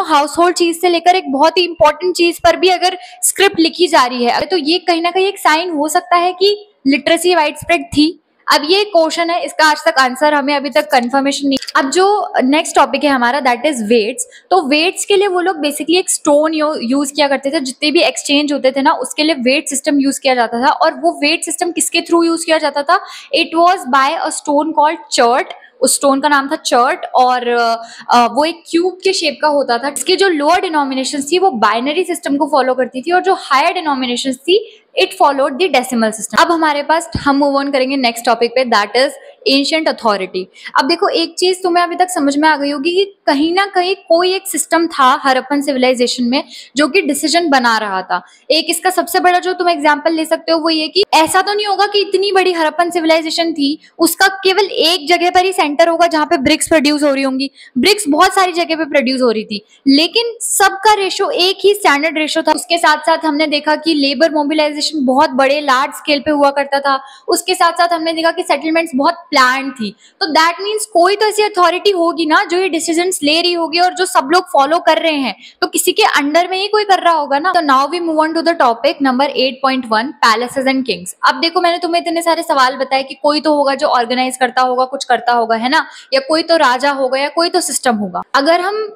हाउस होल्ड चीज से लेकर एक बहुत ही इंपॉर्टेंट चीज पर भी अगर स्क्रिप्ट लिखी जा रही है तो ये कहीं ना कहीं एक साइन हो सकता है कि लिटरेसी वाइड स्प्रेड थी। अब ये क्वेश्चन है, इसका आज तक आंसर हमें अभी तक कंफर्मेशन नहीं। अब जो नेक्स्ट टॉपिक है हमारा दैट इज वेट्स। तो वेट्स के लिए वो लोग बेसिकली एक स्टोन यूज किया करते थे, जितने भी एक्सचेंज होते थे ना उसके लिए वेट सिस्टम यूज किया जाता था। और वो वेट सिस्टम किसके थ्रू यूज किया जाता था? It was by a stone called chert. उस स्टोन का नाम था चर्ट और वो एक क्यूब के शेप का होता था। इसकी जो लोअर डिनोमिनेशन थी वो बाइनरी सिस्टम को फॉलो करती थी और जो हायर डिनोमिनेशन थी it followed the decimal system. अब हमारे पास हम मूव ऑन करेंगे नेक्स्ट टॉपिक पे दैट इज एंशिएंट अथॉरिटी। अब देखो एक चीज तुम्हें अभी तक समझ में आ गई होगी कि कहीं ना कहीं कोई एक सिस्टम था हड़प्पन सिविलाइजेशन में जो कि डिसीजन बना रहा था। एक इसका सबसे बड़ा जो तुम एग्जांपल ले सकते हो वो ये कि ऐसा तो नहीं होगा कि इतनी बड़ी हड़प्पन सिविलाइजेशन थी उसका केवल एक जगह पर ही सेंटर होगा जहां पे ब्रिक्स प्रोड्यूस हो रही होंगी। ब्रिक्स बहुत सारी जगह पे प्रोड्यूस हो रही थी लेकिन सबका रेशो एक ही स्टैंडर्ड रेशो था। उसके साथ साथ हमने देखा कि लेबर मोबिलाइजेशन बहुत बड़े लार्ज स्केल पे हुआ करता था। उसके साथ साथ हमने देखा कि सेटलमेंट्स बहुत प्लान थी। तो दैट मीन्स कोई तो ऐसी अथॉरिटी होगी ना जो ये डिसीजंस ले रही होगी और जो सब लोग फॉलो कर रहे हैं, तो किसी के अंडर में ही कोई कर रहा होगा ना। तो now we move on to the topic number 8.1 palaces and kings. अब देखो मैंने तुम्हें इतने सारे सवाल बताए कि कोई तो होगा जो ऑर्गेनाइज करता होगा, कुछ करता होगा, है ना, या कोई तो राजा होगा या कोई तो सिस्टम होगा। अगर हम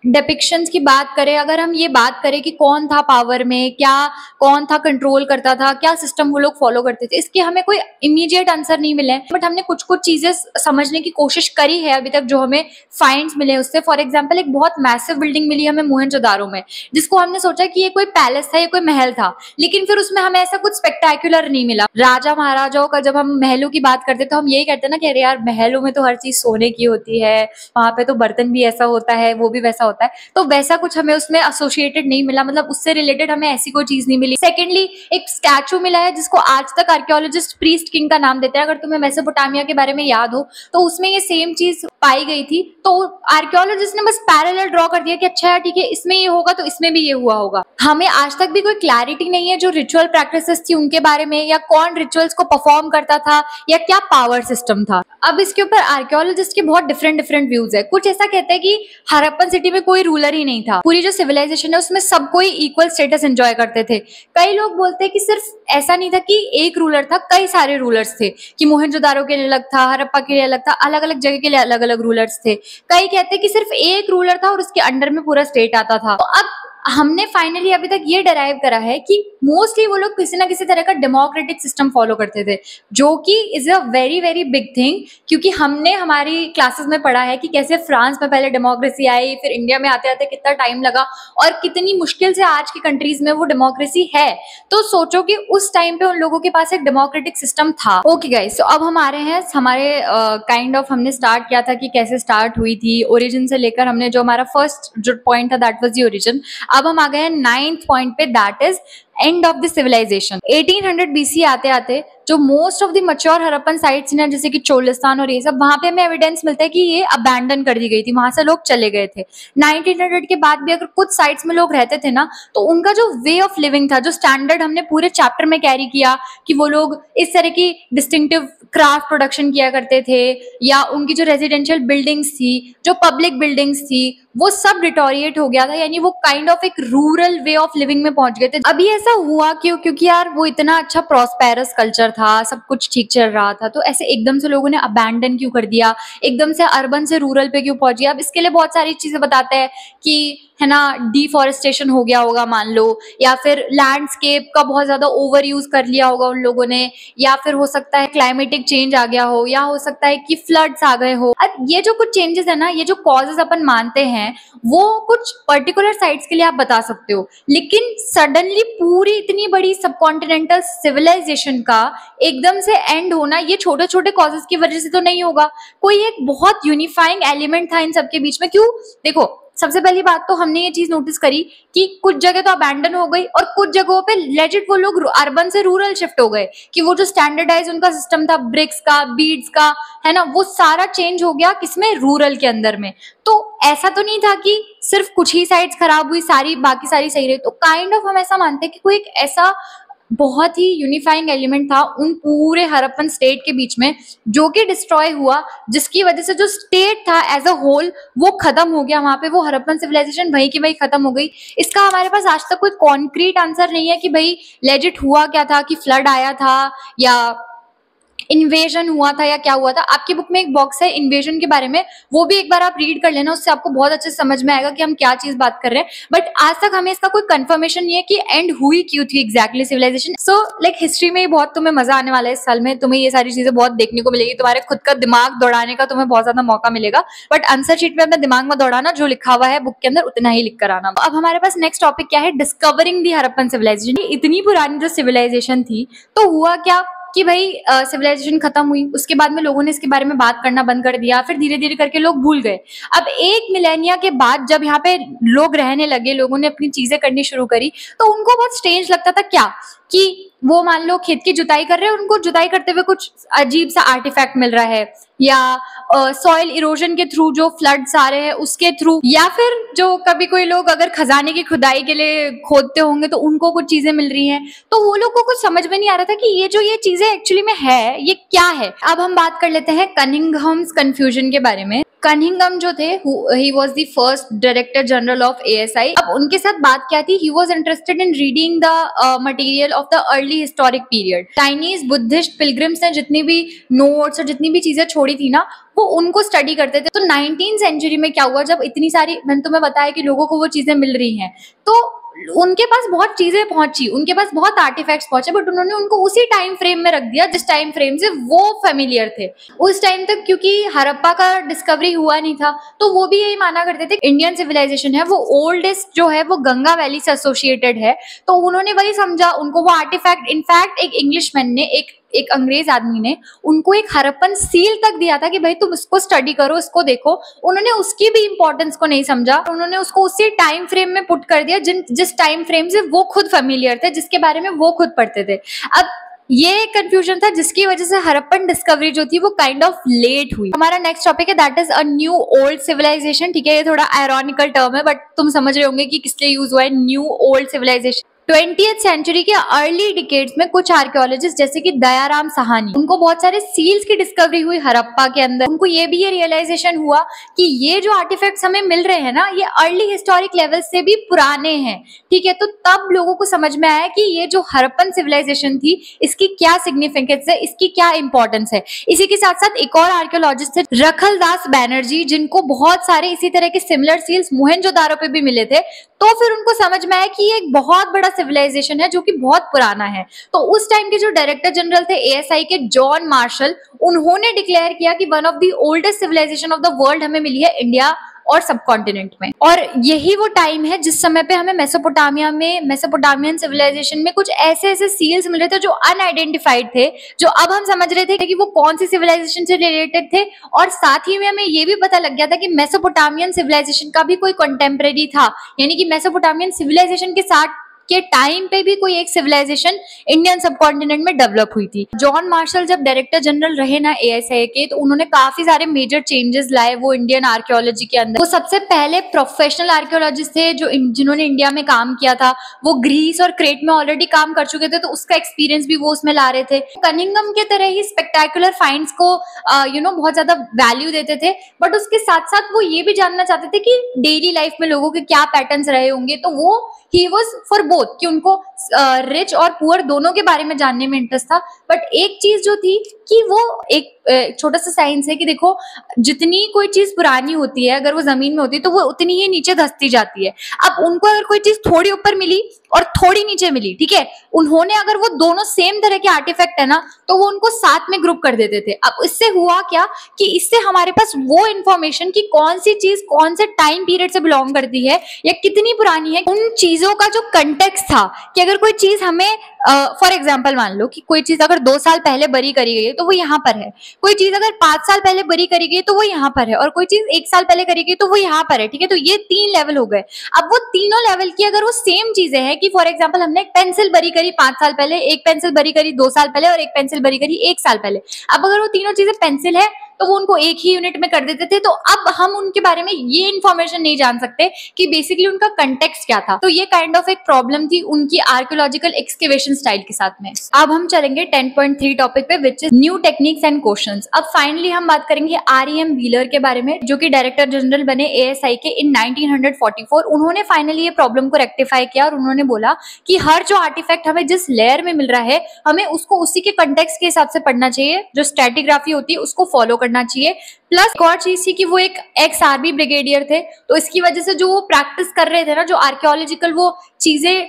डिपिक्शंस की बात करें, अगर हम ये बात करें कि कौन था पावर में, क्या कौन था कंट्रोल करता था, क्या सिस्टम वो लोग फॉलो करते थे, इसके हमें कोई इमीडिएट आंसर नहीं मिले, बट हमने कुछ कुछ चीजें समझने की कोशिश करी है अभी तक जो हमें फाइंड्स मिले उससे। फॉर एग्जाम्पल एक बहुत मैसिव बिल्डिंग मिली हमें मोहनजोदारो में, जिसको हमने सोचा कि ये कोई पैलेस था, ये कोई महल था, लेकिन फिर उसमें हमें ऐसा कुछ स्पेक्टेक्युलर नहीं मिला। राजा महाराजाओं का जब हम महलों की बात करते तो हम यही कहते हैं ना कि अरे यार महलों में तो हर चीज सोने की होती है, वहां पे तो बर्तन भी ऐसा होता है, वो भी वैसा होता है, तो वैसा कुछ हमें उसमें एसोसिएटेड नहीं मिला, मतलब उससे रिलेटेड हमें ऐसी कोई चीज नहीं मिली। सेकेंडली एक स्टैचू मिला है जिसको आज तक आर्कियोलॉजिस्ट प्रीस्ट किंग का नाम देते हैं। अगर तुम्हें मेसोपोटामिया के बारे में याद हो तो उसमें ये सेम चीज पाई गई थी, तो आर्कियोलॉजिस्ट ने बस पैरेलल ड्रॉ कर दिया कि अच्छा यार ठीक है इसमें ये होगा तो इसमें भी ये हुआ होगा। हमें आज तक भी कोई क्लैरिटी नहीं है जो रिचुअल प्रैक्टिसेस थी उनके बारे में, या कौन रिचुअल्स को परफॉर्म करता था, या क्या पावर सिस्टम था। अब इसके ऊपर आर्कियोलॉजिस्ट के बहुत डिफरेंट व्यूज है। कुछ ऐसा कहते हैं कि हड़प्पन सिटी में कोई रूलर ही नहीं था, पूरी जो सिविलाइजेशन है उसमें सब कोई इक्वल स्टेटस एंजॉय करते थे। कई लोग बोलते हैं कि सिर्फ ऐसा नहीं था कि एक रूलर था, कई सारे रूलर्स थे, कि मोहनजोदारो के लिए अलग था, हड़प्पा के लिए अलग था, अलग अलग जगह के लिए अलग अलग रूलर्स थे। कई कहते हैं कि सिर्फ एक रूलर था और उसके अंडर में पूरा स्टेट आता था। तो अब हमने फाइनली अभी तक ये डराइव करा है कि मोस्टली वो लोग किसी ना किसी तरह का डेमोक्रेटिक सिस्टम फॉलो करते थे, जो कि is a very very big thing, क्योंकि हमने हमारी क्लासेस में पढ़ा है कि कैसे फ्रांस में पहले डेमोक्रेसी आई, फिर इंडिया में आते आते कितना टाइम लगा और कितनी मुश्किल से आज की कंट्रीज में वो डेमोक्रेसी है। तो सोचो कि उस टाइम पे उन लोगों के पास एक डेमोक्रेटिक सिस्टम था। ओके गाइस, तो अब हम आ रहे हैं हमारे काइंड ऑफ हमने स्टार्ट किया था कि कैसे स्टार्ट हुई थी, ओरिजिन से लेकर हमने जो हमारा फर्स्ट जो पॉइंट था दैट वाज द ओरिजिन। अब हम आ गए हैं 9th पॉइंट पे that is end of the civilisation. 1800 BC आते आते जो most of the mature Harappan sites हैं जैसे कि चोलिस्तान और ये सब, वहां पे हमें एविडेंस मिलता है कि ये अबैंडन कर दी गई थी, वहां से लोग चले गए थे। 1900 के बाद भी अगर कुछ साइट्स में लोग रहते थे ना तो उनका जो वे ऑफ लिविंग था, जो स्टैंडर्ड हमने पूरे चैप्टर में कैरी किया कि वो लोग इस तरह की डिस्टिंक्टिव क्राफ्ट प्रोडक्शन किया करते थे, या उनकी जो रेजिडेंशियल बिल्डिंग्स थी, जो पब्लिक बिल्डिंग्स थी, वो सब डिटोरिएट हो गया था, यानी वो काइंड ऑफ एक रूरल वे ऑफ लिविंग में पहुंच गए थे। अभी ऐसा हुआ क्यों? क्योंकि यार वो इतना अच्छा प्रॉस्पेरस कल्चर था, सब कुछ ठीक चल रहा था, तो ऐसे एकदम से लोगों ने अबैंडन क्यों कर दिया, एकदम से अर्बन से रूरल पे क्यों पहुंच गया? अब इसके लिए बहुत सारी चीजें बताते हैं कि है ना, डिफॉरेस्टेशन हो गया होगा मान लो, या फिर लैंडस्केप का बहुत ज्यादा ओवर यूज कर लिया होगा उन लोगों ने, या फिर हो सकता है क्लाइमेटिक चेंज आ गया हो, या हो सकता है कि फ्लड्स आ गए हो। अब ये जो कुछ चेंजेस है ना, ये जो कॉजेस अपन मानते हैं वो कुछ पर्टिकुलर साइट्स के लिए आप बता सकते हो, लेकिन सडनली पूरी इतनी बड़ी सबकॉन्टिनेंटल सिविलाइजेशन का एकदम से एंड होना ये छोटे छोटे कॉजेस की वजह से तो नहीं होगा। कोई एक बहुत यूनिफाइंग एलिमेंट था इन सबके बीच में। क्यों? देखो सबसे पहली बात तो हमने ये चीज नोटिस करी कि कुछ जगह तो अबैंडन हो गई और कुछ जगहों पे लेजिट वो लोग अर्बन से रूरल शिफ्ट हो गए, कि वो जो स्टैंडर्डाइज उनका सिस्टम था ब्रिक्स का, बीड्स का, है ना, वो सारा चेंज हो गया किसमें? रूरल के अंदर में। तो ऐसा तो नहीं था कि सिर्फ कुछ ही साइड्स खराब हुई, सारी बाकी सारी सही रही। तो काइंड ऑफ हम ऐसा मानते हैं कि कोई एक ऐसा बहुत ही यूनिफाइंग एलिमेंट था उन पूरे हड़प्पन स्टेट के बीच में, जो कि डिस्ट्रॉय हुआ, जिसकी वजह से जो स्टेट था एज अ होल वो खत्म हो गया। वहां पे वो हड़प्पन सिविलाइजेशन वहीं की वहीं खत्म हो गई। इसका हमारे पास आज तक कोई कॉन्क्रीट आंसर नहीं है कि भाई लेजिट हुआ क्या था, कि फ्लड आया था या इन्वेजन हुआ था या क्या हुआ था। आपकी बुक में एक बॉक्स है इन्वेजन के बारे में, वो भी एक बार आप रीड कर लेना, उससे आपको बहुत अच्छे से समझ में आएगा कि हम क्या चीज बात कर रहे हैं। बट आज तक हमें इसका कोई कंफर्मेशन नहीं है कि एंड हुई क्यों थी exactly civilisation. So like history में ही बहुत तुम्हें मजा आने वाला है इस साल में, तुम्हें ये सारी चीजें बहुत देखने को मिलेगी, तुम्हारे खुद का दिमाग दौड़ाने का तुम्हें बहुत ज्यादा मौका मिलेगा। बट आंसर शीट में अपना दिमाग में दौड़ाना, जो लिखा हुआ है बुक के अंदर उतना ही लिख कर आना। अब हमारे पास नेक्स्ट टॉपिक क्या है, डिस्कवरिंग दी हड़प्पन सिविलाइजेशन। इतनी पुरानी जो सिविलाइजेशन थी, तो हुआ क्या कि भाई सिविलाइजेशन खत्म हुई, उसके बाद में लोगों ने इसके बारे में बात करना बंद कर दिया, फिर धीरे धीरे करके लोग भूल गए। अब एक मिलेनिया के बाद जब यहाँ पे लोग रहने लगे, लोगों ने अपनी चीजें करनी शुरू करी, तो उनको बहुत स्ट्रेंज लगता था क्या कि वो मान लो खेत की जुताई कर रहे हैं, उनको जुताई करते हुए कुछ अजीब सा आर्टिफैक्ट मिल रहा है, या सॉइल इरोजन के थ्रू जो फ्लड्स आ रहे हैं उसके थ्रू, या फिर जो कभी कोई लोग अगर खजाने की खुदाई के लिए खोदते होंगे तो उनको कुछ चीजें मिल रही हैं। तो वो लोग को कुछ समझ में नहीं आ रहा था कि ये चीजें एक्चुअली में है, ये क्या है। अब हम बात कर लेते हैं कनिंघम्स कंफ्यूजन के बारे में। कनिंघम जो थे, he was the first director general of ASI. अब उनके साथ बात क्या थी, he was interested in reading the material of the early historic period. Chinese Buddhist pilgrims ने जितनी भी नोट्स और जितनी भी चीजें छोड़ी थी ना, वो उनको स्टडी करते थे। तो 19th सेंचुरी में क्या हुआ, जब इतनी सारी, मैंने तुम्हें बताया कि लोगों को वो चीजें मिल रही हैं, तो उनके पास बहुत चीजें पहुंची, उनके पास बहुत आर्टिफैक्ट्स पहुंचे, बट उन्होंने उनको उसी टाइम फ्रेम में रख दिया जिस टाइम फ्रेम से वो फेमिलियर थे उस टाइम तक। क्योंकि हड़प्पा का डिस्कवरी हुआ नहीं था, तो वो भी यही माना करते थे इंडियन सिविलाइजेशन है वो ओल्डेस्ट जो है वो गंगा वैली से एसोसिएटेड है। तो उन्होंने वही समझा, उनको वो आर्टिफैक्ट, इनफैक्ट एक इंग्लिशमैन ने, एक अंग्रेज आदमी ने उनको एक हड़प्पन सील तक दिया था कि भाई तुम इसको स्टडी करो, इसको देखो। उन्होंने उसकी भी इंपॉर्टेंस को नहीं समझा, उन्होंने उसको उसी टाइम फ्रेम में पुट कर दिया जिस टाइम फ्रेम से वो खुद फेमिलियर थे, जिसके बारे में वो खुद पढ़ते थे। अब ये कंफ्यूजन था जिसकी वजह से हड़प्पन डिस्कवरी जो थी वो काइंड ऑफ लेट हुई। हमारा नेक्स्ट टॉपिक है that is a new old civilisation. ठीक है, ये थोड़ा आयरॉनिकल टर्म है, बट तुम समझ रहे होंगे कि किस लिए यूज हुआ है new old civilisation. 20th century के अर्ली डिकेड्स में कुछ आर्कियोलॉजिस्ट जैसे कि दयाराम साहनी, उनको बहुत सारे सील्स की डिस्कवरी हुई हड़प्पा के अंदर। उनको ये रियलाइजेशन हुआ कि ये जो आर्टिफैक्ट्स हमें मिल रहे हैं ना, ये अर्ली हिस्टोरिक लेवल से भी पुराने हैं। ठीक है, तो तब लोगों को समझ में आया कि ये जो हड़प्पन सिविलाइजेशन थी, इसकी क्या सिग्निफिकेंस है, इसकी क्या इंपॉर्टेंस है। इसी के साथ साथ एक और आर्कियोलॉजिस्ट थे रखलदास बैनर्जी, जिनको बहुत सारे इसी तरह के सिमिलर सील्स मोहनजोदारो पे भी मिले थे। तो फिर उनको समझ में आया कि ये एक बहुत बड़ा सिविलाइजेशन है जो कि बहुत पुराना है। तो उस टाइम के जो डायरेक्टर जनरल थे एएसआई के, जॉन मार्शल, उन्होंने डिक्लेयर किया कि one of the oldest civilisation of the world हमें मिली है इंडिया और सब कॉन्टिनेंट में। और यही वो टाइम है जिस समय पे हमें मेसोपोटामियन सिविलाइजेशन में कुछ ऐसे सील्स मिल रहे थे जो अनआइडेंटिफाइड थे, जो अब हम समझ रहे थे कि वो कौन सी सिविलाइजेशन से रिलेटेड थे। और साथ ही में हमें ये भी पता लग गया था कि मेसोपोटामियन सिविलाइजेशन का भी कोई कंटेम्परेरी था, यानी कि मेसोपोटामियन सिविलाइजेशन के साथ के टाइम पे भी कोई एक सिविलाइजेशन इंडियन सबकॉन्टिनेंट में डेवलप हुई थी। जॉन मार्शल जब डायरेक्टर जनरल रहे ना एएसआई के, तो उन्होंने काफी सारे मेजर चेंजेस लाए वो इंडियन आर्कियोलॉजी के अंदर। वो सबसे पहले प्रोफेशनल आर्कियोलॉजिस्ट थे जिन्होंने इंडिया में काम किया था। वो ग्रीस और क्रेट में ऑलरेडी काम कर चुके थे, तो उसका एक्सपीरियंस भी वो उसमें ला रहे थे। कनिंघम के तरह ही स्पेक्टेकुलर फाइंड्स को बहुत ज्यादा वैल्यू देते थे, बट उसके साथ साथ वो ये भी जानना चाहते थे कि डेली लाइफ में लोगों के क्या पैटर्न्स रहे होंगे। तो वो ही वॉज फॉर बोथ, कि उनको रिच और पुअर दोनों के बारे में जानने में इंटरेस्ट था। बट एक चीज जो थी कि वो एक छोटा सा साइंस है कि देखो, जितनी कोई चीज पुरानी होती है, अगर वो जमीन में होती है तो वो उतनी ही नीचे धंसती जाती है। अब उनको अगर कोई चीज थोड़ी ऊपर मिली और थोड़ी नीचे मिली, ठीक है, उन्होंने अगर वो दोनों सेम तरह के आर्टिफैक्ट है ना, तो वो उनको साथ में ग्रुप कर देते थे। अब इससे हुआ क्या कि इससे हमारे पास वो इन्फॉर्मेशन कि कौन सी चीज कौन से टाइम पीरियड से बिलोंग करती है या कितनी पुरानी है, उन चीजों का जो कंटेक्स्ट था कि अगर कोई चीज हमें फॉर एग्जाम्पल मान लो कि कोई चीज अगर 2 साल पहले बरी करी गई है तो वो यहाँ पर है, कोई चीज अगर 5 साल पहले बरी करी गई तो वो यहाँ पर है, और कोई चीज 1 साल पहले करी गई तो वो यहाँ पर है। ठीक है, तो ये 3 लेवल हो गए। अब वो तीनों लेवल की अगर वो सेम चीजें हैं कि फॉर एग्जाम्पल हमने एक पेंसिल बरी करी 5 साल पहले, एक पेंसिल बरी करी 2 साल पहले और एक पेंसिल बरी करी 1 साल पहले। अब अगर वो तीनों चीजें पेंसिल है तो वो उनको एक ही यूनिट में कर देते थे। तो अब हम उनके बारे में ये इन्फॉर्मेशन नहीं जान सकते कि बेसिकली उनका कंटेक्स्ट क्या था। तो ये काइंड ऑफ एक प्रॉब्लम थी उनकी आर्कियोलॉजिकल एक्सकेवेशन स्टाइल के साथ में। अब हम चलेंगे 10.3 टॉपिक पे, which is new techniques and questions. अब फाइनली हम बात करेंगे REM व्हीलर के बारे में, जो कि डायरेक्टर जनरल बने ASI के इन 1944। उन्होंने फाइनली ये प्रॉब्लम को रेक्टिफाई किया और उन्होंने बोला कि हर जो आर्टिफैक्ट हमें जिस लेयर में मिल रहा है, हमें उसको उसी के कंटेक्स्ट के हिसाब से पढ़ना चाहिए, जो स्ट्रेटिग्राफी होती है उसको फॉलो करना चाहिए। प्लस एक और चीज थी कि वो एक एक्स आर्मी ब्रिगेडियर थे, तो इसकी वजह से जो वो प्रैक्टिस कर रहे थे ना, जो आर्कियोलॉजिकल वो चीजें,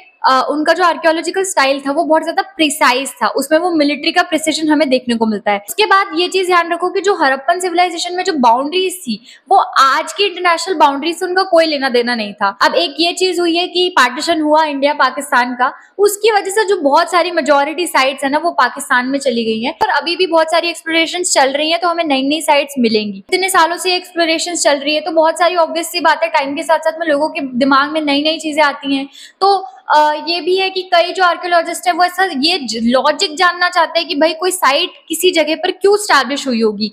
उनका जो आर्कियोलॉजिकल स्टाइल था वो बहुत ज्यादा प्रिसाइज था, उसमें वो मिलिट्री का प्रिसिजन हमें देखने को मिलता है। उसके बाद ये चीज ध्यान रखो कि जो हड़प्पन सिविलाइजेशन में जो बाउंड्रीज थी वो आज की इंटरनेशनल बाउंड्रीज से उनका कोई लेना देना नहीं था। अब एक ये चीज हुई है कि पार्टीशन हुआ इंडिया पाकिस्तान का, उसकी वजह से जो बहुत सारी मेजोरिटी साइट्स है ना वो पाकिस्तान में चली गई हैं, और अभी भी बहुत सारी एक्सप्लोरेशन चल रही है, तो हमें नई नई साइट्स मिलेंगी। इतने सालों से एक्सप्लोरेशन चल रही है तो बहुत सारी ऑब्वियस सी बात है, टाइम के साथ साथ में लोगों के दिमाग में नई नई चीजें आती हैं। तो ये भी है कि कई जो आर्कियोलॉजिस्ट है वो ऐसा ये लॉजिक जानना चाहते हैं कि भाई कोई साइट किसी जगह पर क्यों स्टैब्लिश हुई होगी।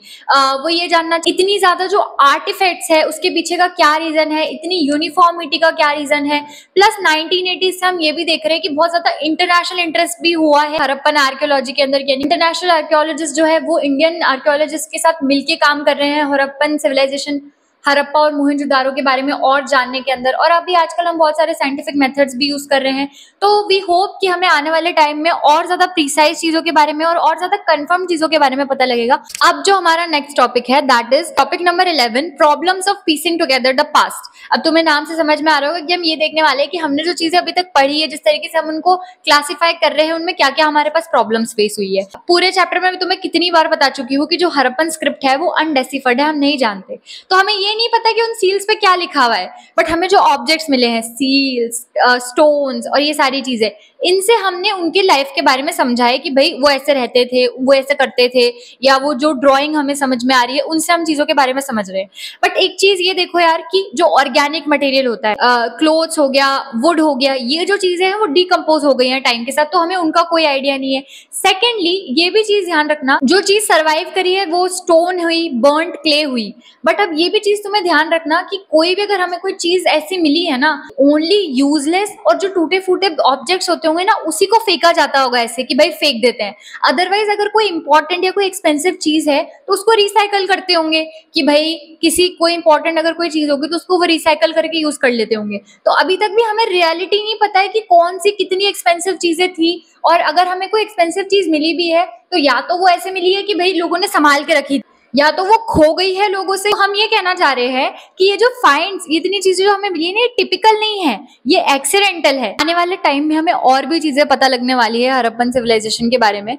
वो ये जानना, इतनी ज्यादा जो आर्टिफैक्ट्स है उसके पीछे का क्या रीजन है, इतनी यूनिफॉर्मिटी का क्या रीजन है। प्लस 1980 से हम ये भी देख रहे हैं कि बहुत ज्यादा इंटरनेशनल इंटरेस्ट भी हुआ है हड़प्पन आर्कियोलॉजी के अंदर। इंटरनेशनल आर्कियोलॉजिस्ट जो है वो इंडियन आर्कियोलॉजिस्ट के साथ मिलकर काम कर रहे हैं हड़प्पन सिविलाइजेशन, हड़प्पा और मोहनजोदारो के बारे में और जानने के अंदर। और अभी आजकल हम बहुत सारे साइंटिफिक मेथड्स भी यूज कर रहे हैं, तो वी होप कि हमें आने वाले टाइम में और ज्यादा प्रिसाइज चीजों के बारे में और ज्यादा कंफर्म चीजों के बारे में पता लगेगा। अब जो हमारा नेक्स्ट टॉपिक है that is topic number 11, problems of piecing together the past. अब तुम्हें नाम से समझ में आ रहा होगा कि हम ये देखने वाले हैं कि हमने जो चीजें अभी तक पढ़ी है, जिस तरीके से हम उनको क्लासिफाई कर रहे हैं, उनमें क्या क्या हमारे पास प्रॉब्लम्स फेस हुई है। पूरे चैप्टर में तुम्हें कितनी बार बता चुकी हूँ कि जो हड़प्पन स्क्रिप्ट है वो अनडेसिफर्ड है, हम नहीं जानते, तो हमें ये नहीं पता कि उन सील्स पे क्या लिखा हुआ है। बट हमें जो ऑब्जेक्ट्स मिले हैं, सील्स, स्टोन्स और ये सारी चीजें, इनसे हमने उनके लाइफ के बारे में समझा है कि भाई वो ऐसे रहते थे, वो ऐसे करते थे, या वो जो ड्राइंग हमें समझ में आ रही है उनसे हम चीजों के बारे में समझ रहे हैं। बट एक चीज ये देखो यार कि जो ऑर्गेनिक मटेरियल होता है, क्लोथ्स हो गया, वुड हो गया, ये जो चीजें हैं वो डिकम्पोज हो गई हैं टाइम के साथ, तो हमें उनका कोई आइडिया नहीं है। सेकेंडली ये भी चीज ध्यान रखना, जो चीज सर्वाइव करी है वो स्टोन हुई, बर्न्ड क्ले हुई। बट अब ये भी चीज तुम्हें ध्यान रखना कि कोई भी अगर हमें कोई चीज ऐसी मिली है ना, ओनली यूजलेस और जो टूटे फूटे ऑब्जेक्ट्स होते होंगे ना, उसी को फेंका जाता होगा ऐसे कि भाई फेंक देते हैं। अदरवाइज अगर कोई इंपॉर्टेंट या कोई एक्सपेंसिव चीज है तो उसको रिसाइकल करते होंगे कि भाई किसी कोई इंपॉर्टेंट अगर कोई चीज होगी तो उसको वो रिसाइकल करके यूज कर लेते होंगे। तो अभी तक भी हमें रियलिटी नहीं पता है कि कौन सी कितनी एक्सपेंसिव चीजें थी, और अगर हमें कोई एक्सपेंसिव चीज मिली भी है तो या तो वो ऐसे मिली है कि भाई लोगों ने संभाल के रखी, या तो वो खो गई है लोगों से। तो हम ये कहना चाह रहे हैं कि ये जो फाइंड्स, इतनी चीजें जो हमें मिली है, ये टिपिकल नहीं है, ये एक्सीडेंटल है। आने वाले टाइम में हमें और भी चीजें पता लगने वाली है हड़प्पन सिविलाइजेशन के बारे में।